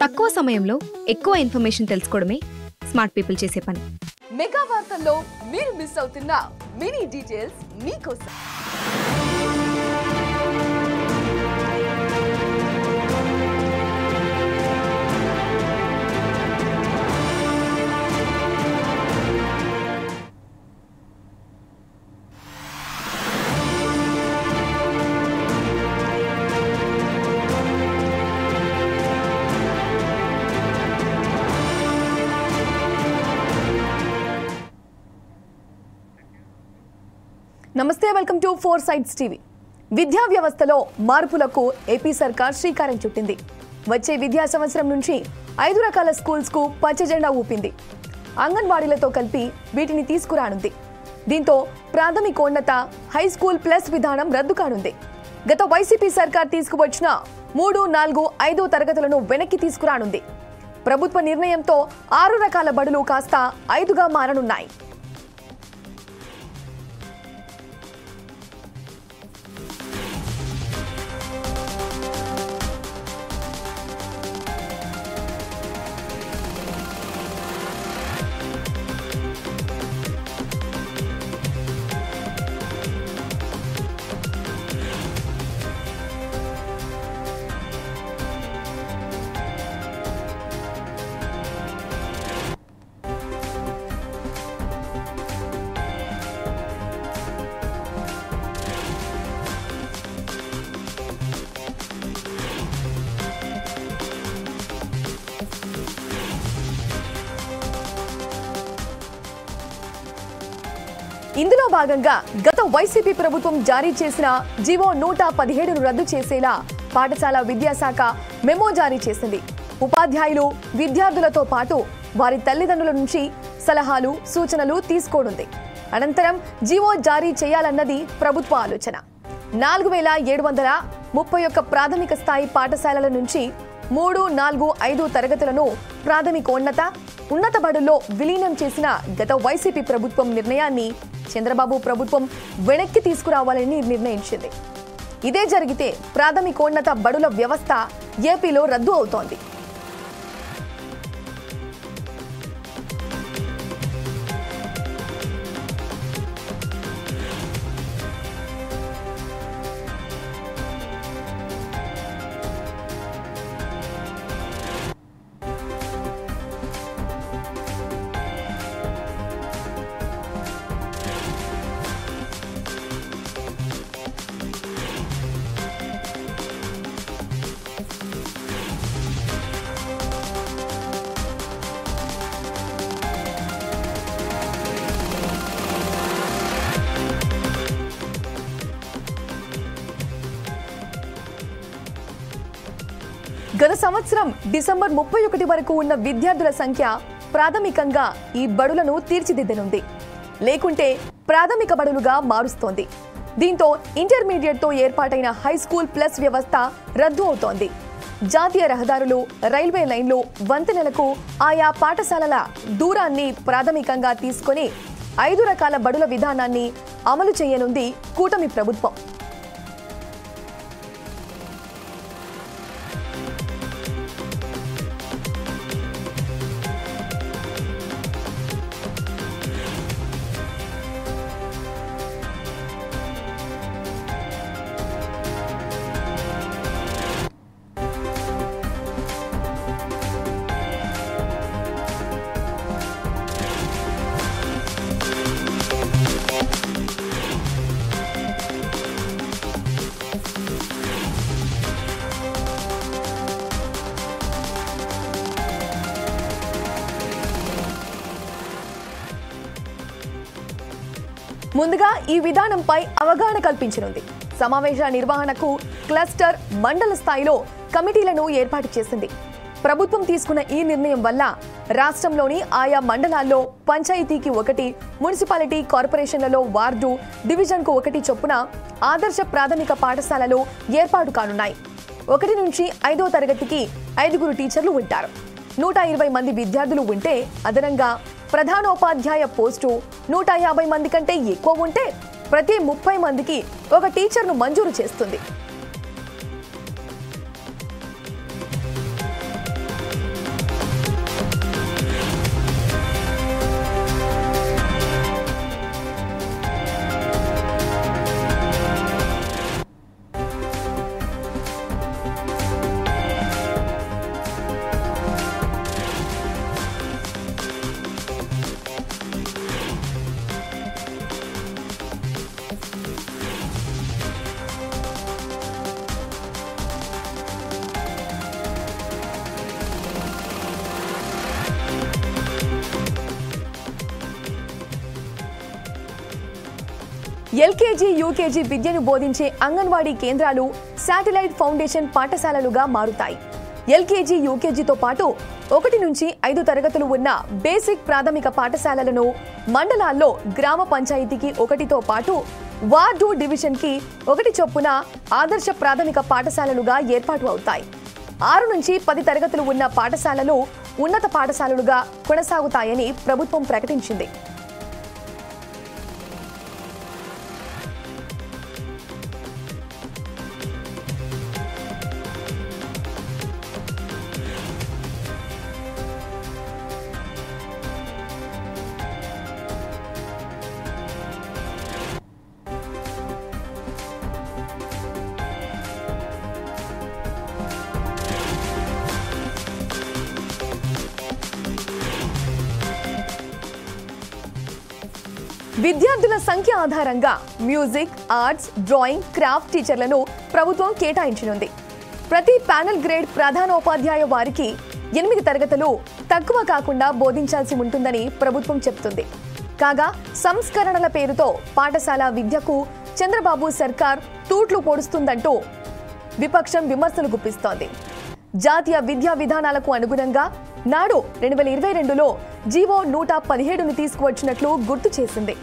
తక్కువ సమయంలో ఎక్కువ ఇన్ఫర్మేషన్ తెలుసుకోవడమే స్మార్ట్ పీపుల్ చేసే పని. మెగా వార్తల్లో మీరు మిస్ అవుతున్న మినీ డీటెయిల్స్ మీకోసం. నమస్తే, వెల్కమ్ టు 4 సైడ్స్ టీవీ. విద్యా వ్యవస్థలో మార్పులకు ఏపీ సర్కార్ శ్రీకారం చుట్టింది. వచ్చే విద్యా సంవత్సరం నుంచి 5 రకాల స్కూల్స్ కు పచ్చజెండా ఊపింది. అంగన్వాడీలతో కలిపి వీటిని తీసుకురానుంది. దీంతో ప్రాథమికోన్నత హై స్కూల్ ప్లస్ విధానం రద్దు కానుంది. గత వైసీపీ సర్కార్ తీసుకువచ్చిన 3, 4, 5 తరగతులను వెనక్కి తీసుకురానుంది. ప్రభుత్వ నిర్ణయంతో 6 రకాల బడులు కాస్త 5గా మారనున్నాయి. ఇందులో భాగంగా గత వైసీపీ ప్రభుత్వం జారీ చేసిన జీవో 117ను రద్దు చేసేలా పాఠశాల విద్యాశాఖ మెమో జారీ చేసింది. ఉపాధ్యాయులు, విద్యార్థులతో పాటు వారి తల్లిదండ్రుల నుంచి సలహాలు, సూచనలు తీసుకోనుంది. అనంతరం జీవో జారీ చేయాలన్నది ప్రభుత్వ ఆలోచన. 4731 ప్రాథమిక స్థాయి పాఠశాలల నుంచి 3, 4, 5 తరగతులను ప్రాథమికోన్నత, ఉన్నత బడుల్లో విలీనం చేసిన గత వైసీపీ ప్రభుత్వం నిర్ణయాన్ని చంద్రబాబు ప్రభుత్వం వెనక్కి తీసుకురావాలని నిర్ణయించింది. ఇదే జరిగితే ప్రాథమికోన్నత బడుల వ్యవస్థ ఏపీలో రద్దు అవుతోంది. గత సంవత్సరం డిసెంబర్ 31 వరకు ఉన్న విద్యార్థుల సంఖ్య ప్రాథమికంగా ఈ బడులను తీర్చిదిద్దనుంది. లేకుంటే ప్రాథమిక బడులుగా మారుస్తోంది. దీంతో ఇంటర్మీడియట్తో ఏర్పాటైన హై స్కూల్ ప్లస్ వ్యవస్థ రద్దు అవుతోంది. జాతీయ రహదారులు, రైల్వే లైన్లు, వంతెనలకు ఆయా పాఠశాలల దూరాన్ని ప్రాథమికంగా తీసుకొని 5 రకాల బడుల విధానాన్ని అమలు చేయనుంది కూటమి ప్రభుత్వం. ముందుగా ఈ విధానంపై అవగాహన కల్పించనుంది. సమావేశ నిర్వహణకు క్లస్టర్, మండల స్థాయిలో కమిటీలను ఏర్పాటు చేసింది. ప్రభుత్వం తీసుకున్న ఈ నిర్ణయం వల్ల రాష్ట్రంలోని ఆయా మండలాల్లో పంచాయతీకి 1, మున్సిపాలిటీ కార్పొరేషన్లలో వార్డు, డివిజన్కు 1 చొప్పున ఆదర్శ ప్రాథమిక పాఠశాలలు ఏర్పాటు కానున్నాయి. 1 నుంచి 5వ తరగతికి 5 టీచర్లు ఉంటారు. 120 మంది విద్యార్థులు ఉంటే అదనంగా ప్రధానోపాధ్యాయ పోస్టు 150 మంది కంటే ఎక్కువ ఉంటే ప్రతి 30 మందికి ఒక టీచర్ను మంజూరు చేస్తుంది. ఎల్కేజీ యూకేజీ విద్యను బోధించే అంగన్వాడీ కేంద్రాలు శాటిలైట్ ఫౌండేషన్ పాఠశాలలుగా మారుతాయి. ఎల్కేజీ యూకేజీతో పాటు 1 నుంచి 5 తరగతులు ఉన్న బేసిక్ ప్రాథమిక పాఠశాలలను మండలాల్లో గ్రామ పంచాయతీకి 1తో పాటు వార్డు డివిజన్కి 1 చొప్పున ఆదర్శ ప్రాథమిక పాఠశాలలుగా ఏర్పాటు అవుతాయి. 6 నుంచి 10 తరగతులు ఉన్న పాఠశాలలు ఉన్నత పాఠశాలలుగా కొనసాగుతాయని ప్రభుత్వం ప్రకటించింది. విద్యార్థుల సంఖ్య ఆధారంగా మ్యూజిక్, ఆర్ట్స్, డ్రాయింగ్, క్రాఫ్ట్ టీచర్లను ప్రభుత్వం కేటాయించనుంది. ప్రతి ప్యానెల్ గ్రేడ్ ప్రధానోపాధ్యాయ వారికి 8 తరగతులు తక్కువ కాకుండా బోధించాల్సి ఉంటుందని ప్రభుత్వం చెబుతుంది. కాగా సంస్కరణల పేరుతో పాఠశాల విద్యకు చంద్రబాబు సర్కార్ తూట్లు పొడుస్తుందంటూ విపక్షం విమర్శలు గుప్పిస్తోంది. జాతీయ విద్యా విధానాలకు అనుగుణంగా నాడు 2022లో జీవో 117ను తీసుకువచ్చినట్లు గుర్తు చేసింది.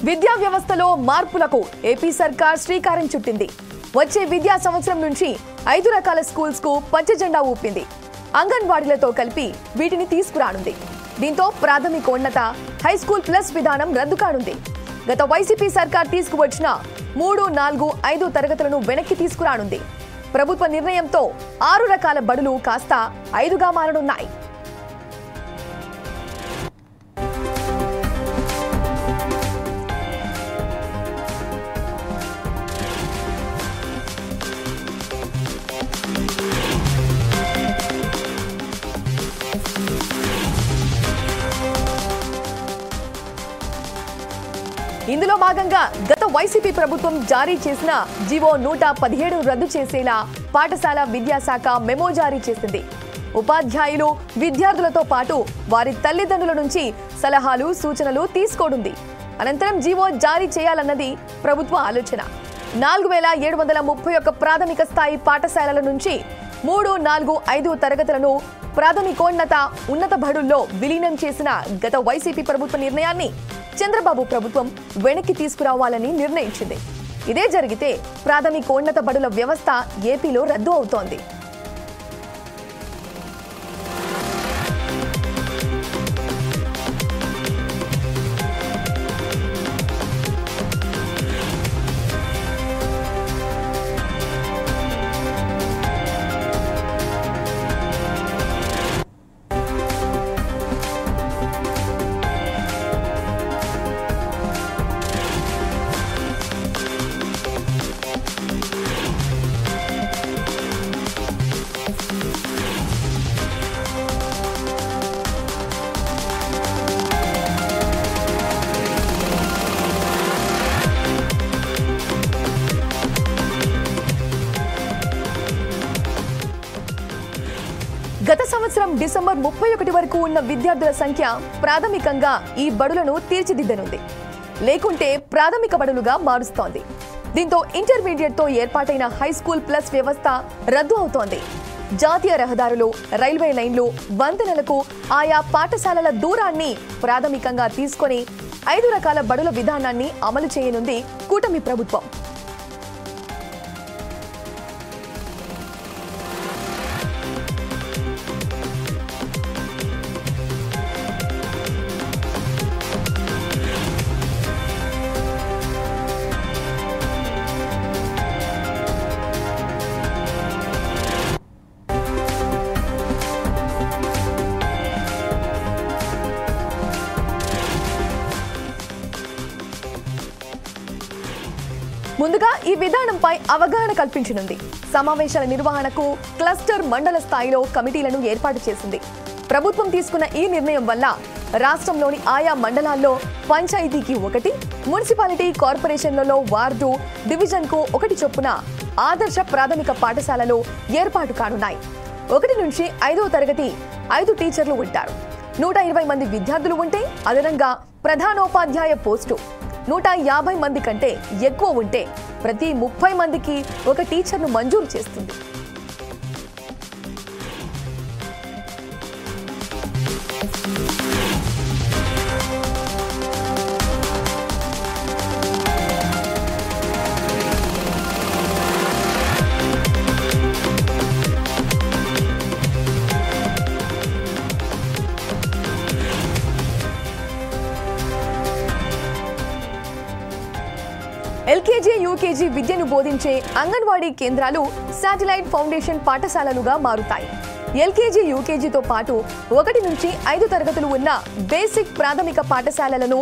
విద్యా వ్యవస్థలో మార్పులకు ఏపీ సర్కార్ శ్రీకారం చుట్టింది. వచ్చే విద్యా సంవత్సరం నుంచి 5 రకాల స్కూల్స్ కు పచ్చ జెండా ఊపింది. అంగన్వాడీలతో కలిపి వీటిని తీసుకురానుంది. దీంతో ప్రాథమికోన్నత హైస్కూల్ ప్లస్ విధానం రద్దు కానుంది. గత వైసీపీ సర్కార్ తీసుకువచ్చిన 3, 4, 5 తరగతులను వెనక్కి తీసుకురానుంది. ప్రభుత్వ నిర్ణయంతో 6 రకాల బడులు కాస్త 5గా మారనున్నాయి. ఇందులో భాగంగా గత వైసీపీ ప్రభుత్వం జారీ చేసిన జీవో 117 రద్దు చేసేలా పాఠశాల విద్యాశాఖ మెమో జారీ చేసింది. ఉపాధ్యాయులు, విద్యార్థులతో పాటు వారి తల్లిదండ్రుల నుంచి సలహాలు, సూచనలు తీసుకోనుంది. అనంతరం జీవో జారీ చేయాలన్నది ప్రభుత్వ ఆలోచన. 4731 ప్రాథమిక స్థాయి పాఠశాలల నుంచి 3, 4, 5 తరగతులను ప్రాథమికోన్నత, ఉన్నత బడుల్లో విలీనం చేసిన గత వైసీపీ ప్రభుత్వ నిర్ణయాన్ని చంద్రబాబు ప్రభుత్వం వెనక్కి తీసుకురావాలని నిర్ణయించింది. ఇదే జరిగితే ప్రాథమికోన్నత బడుల వ్యవస్థ ఏపీలో రద్దు అవుతోంది. గత సంవత్సరం డిసెంబర్ 31 వరకు ఉన్న విద్యార్థుల సంఖ్య ప్రాథమికంగా ఈ బడులను తీర్చిదిద్దనుంది. లేకుంటే ప్రాథమిక బడులుగా మారుస్తోంది. దీంతో ఇంటర్మీడియట్ తో ఏర్పాటైన హైస్కూల్ ప్లస్ వ్యవస్థ రద్దు అవుతోంది. జాతీయ రహదారులు, రైల్వే లైన్లు, వంతెనలకు ఆయా పాఠశాలల దూరాన్ని ప్రాథమికంగా తీసుకొని 5 రకాల బడుల విధానాన్ని అమలు చేయనుంది కూటమి ప్రభుత్వం. ముందుగా ఈ విధానంపై అవగాహన కల్పించనుంది. సమావేశాల నిర్వహణకు క్లస్టర్ మండల స్థాయిలో కమిటీలను ఏర్పాటు చేసింది. ప్రభుత్వం తీసుకున్న ఈ నిర్ణయం వల్ల రాష్ట్రంలోని ఆయా మండలాల్లో పంచాయతీకి 1, మున్సిపాలిటీ కార్పొరేషన్లలో వార్డు డివిజన్కు 1 చొప్పున ఆదర్శ ప్రాథమిక పాఠశాలలు ఏర్పాటు కానున్నాయి. 1 నుంచి 5వ తరగతి 5 టీచర్లు ఉంటారు. 120 మంది విద్యార్థులు ఉంటే అదనంగా ప్రధానోపాధ్యాయ పోస్టు 150 మంది కంటే ఎక్కువ ఉంటే ప్రతి 30 మందికి 1 టీచర్ను మంజూరు చేస్తుంది. ఎల్కేజీ, యూకేజీ విద్యను బోధించే అంగన్వాడీ కేంద్రాలు శాటిలైట్ ఫౌండేషన్ పాఠశాలలుగా మారుతాయి. ఎల్కేజీ, యూకేజీతో పాటు 1 నుంచి 5 తరగతులు ఉన్న బేసిక్ ప్రాథమిక పాఠశాలలను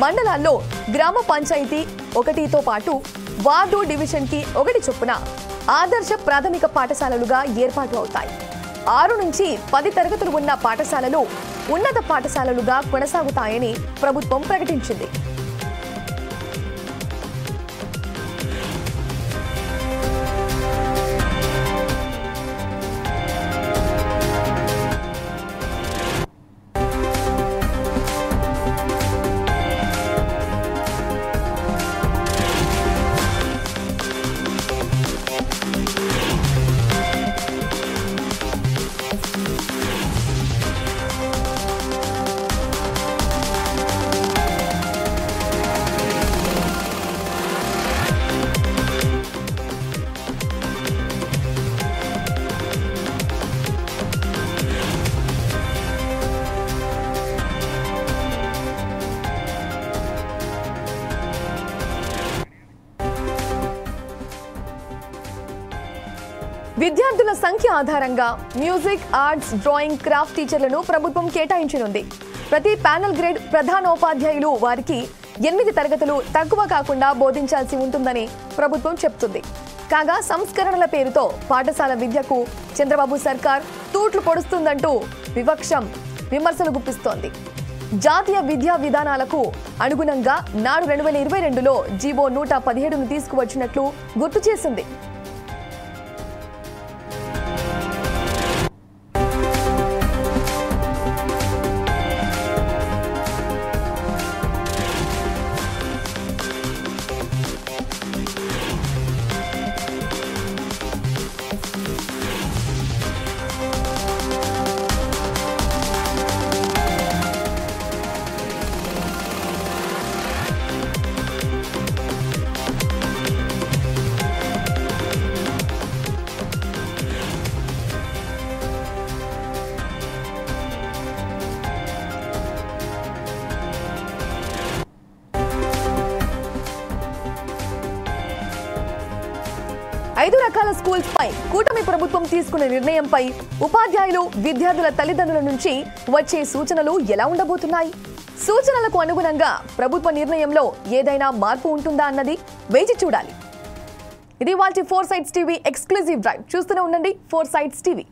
మండలాల్లో గ్రామ పంచాయతీ 1తో పాటు వార్డు డివిజన్కి 1 చొప్పున ఆదర్శ ప్రాథమిక పాఠశాలలుగా ఏర్పాటు అవుతాయి. 6 నుంచి 10 తరగతులు ఉన్న పాఠశాలలు ఉన్నత పాఠశాలలుగా కొనసాగుతాయని ప్రభుత్వం ప్రకటించింది. విద్యార్థుల సంఖ్య ఆధారంగా మ్యూజిక్, ఆర్ట్స్, డ్రాయింగ్, క్రాఫ్ట్ టీచర్లను ప్రభుత్వం కేటాయించనుంది. ప్రతి ప్యానెల్ గ్రేడ్ ప్రధానోపాధ్యాయులు వారికి 8 తరగతులు తక్కువ కాకుండా బోధించాల్సి ఉంటుందని ప్రభుత్వం చెప్తుంది. కాగా సంస్కరణల పేరుతో పాఠశాల విద్యకు చంద్రబాబు సర్కార్ తూట్లు పొడుస్తుందంటూ విమర్శలు గుప్పిస్తోంది. జాతీయ విద్యా విధానాలకు అనుగుణంగా నాడు 2022లో జీవో 117ను తీసుకువచ్చినట్లు గుర్తు చేసింది. ఐదు రకాల స్కూల్స్ పై కూటమి ప్రభుత్వం తీసుకున్న నిర్ణయంపై ఉపాధ్యాయులు, విద్యార్థుల తల్లిదండ్రుల నుంచి వచ్చే సూచనలు ఎలా ఉండబోతున్నాయి? సూచనలకు అనుగుణంగా ప్రభుత్వ నిర్ణయంలో ఏదైనా మార్పు ఉంటుందా అన్నది వేచి చూడాలి. ఇది వాల్టి 4 Sides టీవీ ఎక్స్క్లూజివ్ డ్రైవ్. చూస్తూనే ఉండండి 4 Sides టీవీ.